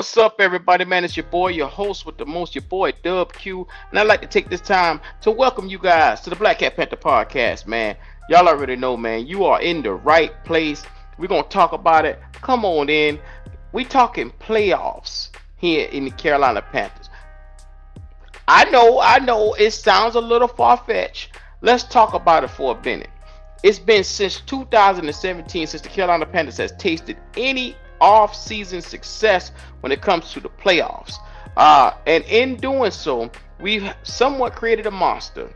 What's up, everybody, man? It's your boy, your host with the most, your boy, 𝐥𝐤, and I'd like to take this time to welcome you guys to the Black Cat Panther podcast, man. Y'all already know, man, you are in the right place. We're going to talk about it. Come on in. We talking playoffs here in the Carolina Panthers. I know, it sounds a little far-fetched. Let's talk about it for a minute. It's been since 2017 since the Carolina Panthers has tasted any off-season success when it comes to the playoffs. And in doing so, we've somewhat created a monster.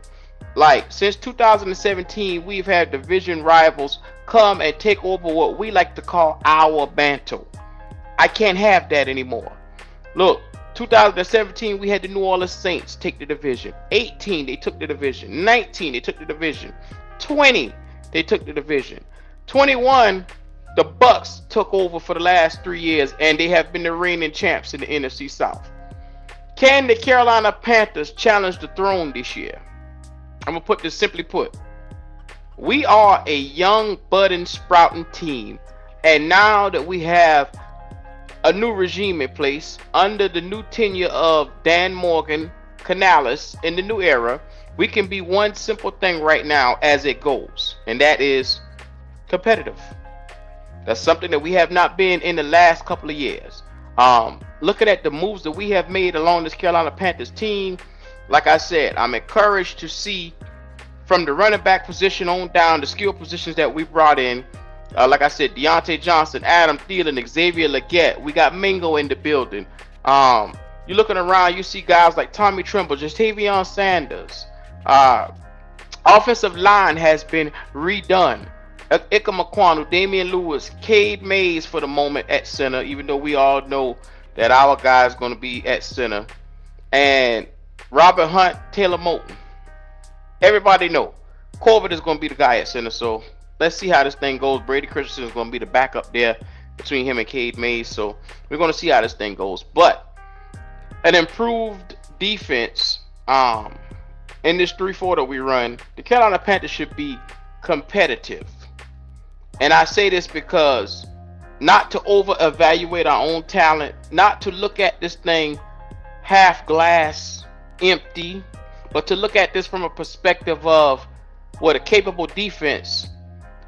Like, since 2017, we've had division rivals come and take over what we like to call our mantle. I can't have that anymore. Look, 2017, we had the New Orleans Saints take the division. 18, they took the division. 19, they took the division. 20, they took the division. 21, the Bucks took over for the last 3 years, and they have been the reigning champs in the NFC South. Can the Carolina Panthers challenge the throne this year? I'm going to put this simply put. We are a young, budding, sprouting team, and now that we have a new regime in place under the new tenure of Dan Morgan Canales in the new era, we can be one simple thing right now as it goes, and that is competitive. That's something that we have not been in the last couple of years. Looking at the moves that we have made along this Carolina Panthers team, like I said, I'm encouraged to see from the running back position on down the skill positions that we brought in. Like I said, Diontae Johnson, Adam Thielen, 𝐥𝐤𝐤𝐿 we got Mingo in the building. You're looking around, you see guys like Tommy Tremble, Jatavion Sanders. Offensive line has been redone. 𝐦𝐨𝐬𝐤𝐞, Damian Lewis, Cade Mays for the moment at center, even though we all know that our guy is going to be at center. And Robert Hunt, Taylor Moton. Everybody know Corbett is going to be the guy at center, so let's see how this thing goes. Brady Christensen is going to be the backup there between him and Cade Mays, so we're going to see how this thing goes. But an improved defense in this 3-4 that we run, the Carolina Panthers should be competitive. And I say this because not to over-evaluate our own talent, not to look at this thing half glass empty, but to look at this from a perspective of what a capable defense,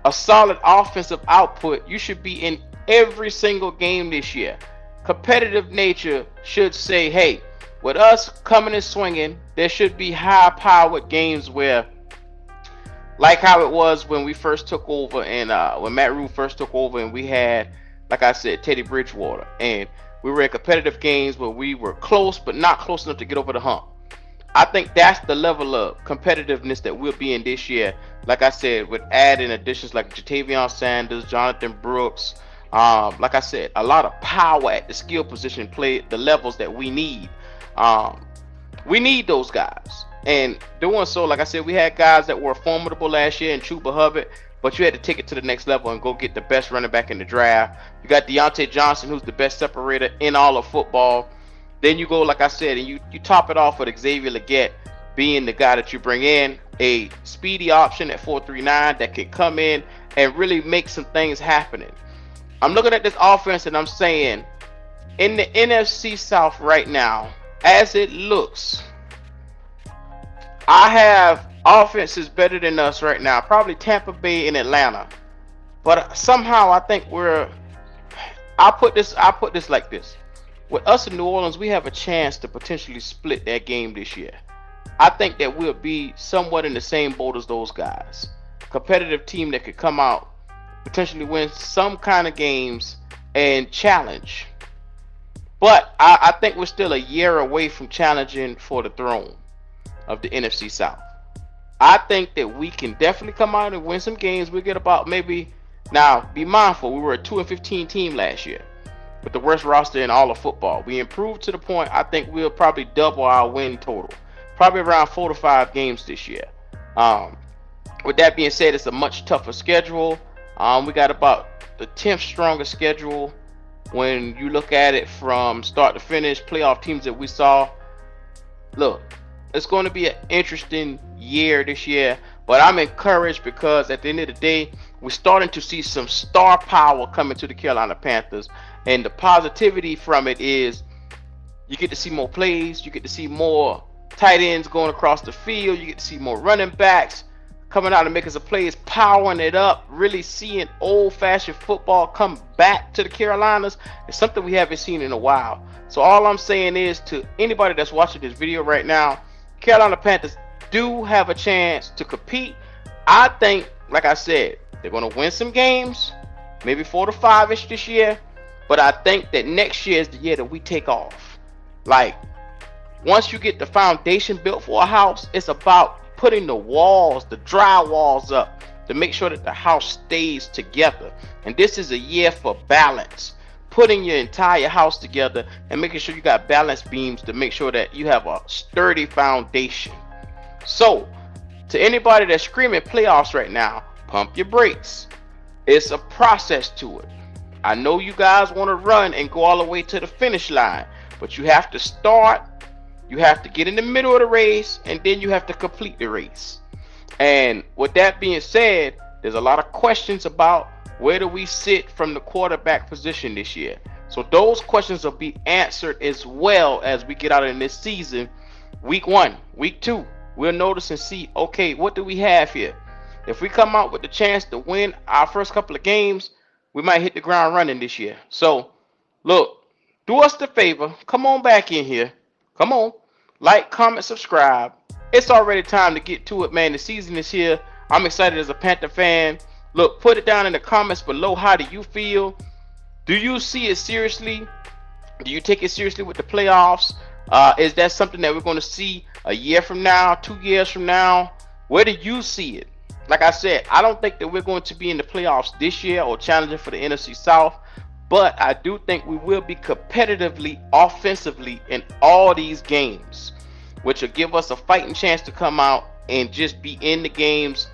a solid offensive output. You should be in every single game this year. Competitive nature should say, hey, with us coming and swinging, there should be high-powered games where, like how it was when we first took over and when Matt Rule first took over and we had, like I said, Teddy Bridgewater. And we were in competitive games where we were close but not close enough to get over the hump. I think that's the level of competitiveness that we'll be in this year. Like I said, with adding additions like Jatavion Sanders, Jonathan Brooks. Like I said, a lot of power at the skill position play, the levels that we need. We need those guys. And doing so, like I said, we had guys that were formidable last year in Chuba Hubbard, but you had to take it to the next level and go get the best running back in the draft. You got Diontae Johnson, who's the best separator in all of football. Then you go, like I said, and you top it off with 𝐥𝐤𝐤𝐿 being the guy that you bring in, a speedy option at 4.39 that can come in and really make some things happening. I'm looking at this offense and I'm saying, in the NFC South right now, as it looks, I have offenses better than us right now, probably Tampa Bay and Atlanta. But somehow I think I put this like this. With us in New Orleans, we have a chance to potentially split that game this year. I think that we'll be somewhat in the same boat as those guys. Competitive team that could come out, potentially win some kind of games and challenge. But I think we're still a year away from challenging for the throne of the NFC South. I think that we can definitely come out and win some games. We'll get about maybe, now be mindful, we were a 2-15 team last year with the worst roster in all of football. We improved to the point I think we'll probably double our win total, probably around 4 to 5 games this year. With that being said, it's a much tougher schedule. We got about the 10th strongest schedule when you look at it from start to finish. Playoff teams that we saw. Look, it's going to be an interesting year this year, but I'm encouraged because at the end of the day, we're starting to see some star power coming to the Carolina Panthers, And the positivity from it is you get to see more plays, you get to see more tight ends going across the field, you get to see more running backs coming out and making some plays, powering it up, really seeing old-fashioned football come back to the Carolinas. It's something we haven't seen in a while. So all I'm saying is, to anybody that's watching this video right now, Carolina Panthers do have a chance to compete. I think, like I said, they're going to win some games, maybe 4 to 5-ish this year, but I think that next year is the year that we take off. Like, once you get the foundation built for a house, it's about putting the walls, the drywalls up to make sure that the house stays together. And this is a year for balance, putting your entire house together and making sure you got balanced beams to make sure that you have a sturdy foundation. So to anybody that's screaming playoffs right now, pump your brakes. It's a process to it. I know you guys want to run and go all the way to the finish line, but you have to start. You have to get in the middle of the race, and then you have to complete the race. And with that being said, there's a lot of questions about where do we sit from the quarterback position this year. So those questions will be answered as well as we get out in this season. Week 1, week 2, we'll notice and see, okay, what do we have here? If we come out with the chance to win our first couple of games, we might hit the ground running this year. So look, do us the favor, come on back in here. Come on, like, comment, subscribe. It's already time to get to it, man. The season is here. I'm excited as a Panther fan. Look, put it down in the comments below. How do you feel? Do you see it seriously? Do you take it seriously with the playoffs? Is that something that we're going to see a year from now, 2 years from now? Where do you see it? Like I said, I don't think that we're going to be in the playoffs this year or challenging for the NFC South. But I do think we will be competitively, offensively in all these games, which will give us a fighting chance to come out and just be in the games.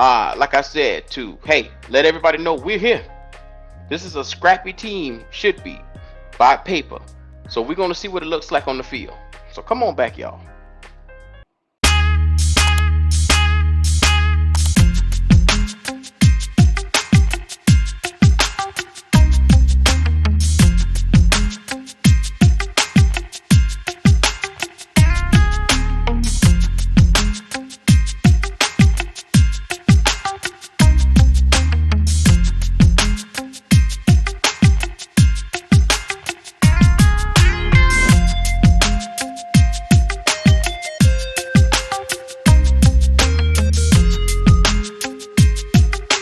Like I said, to, hey, let everybody know we're here. This is a scrappy team, should be, by paper. So we're going to see what it looks like on the field. So come on back, y'all.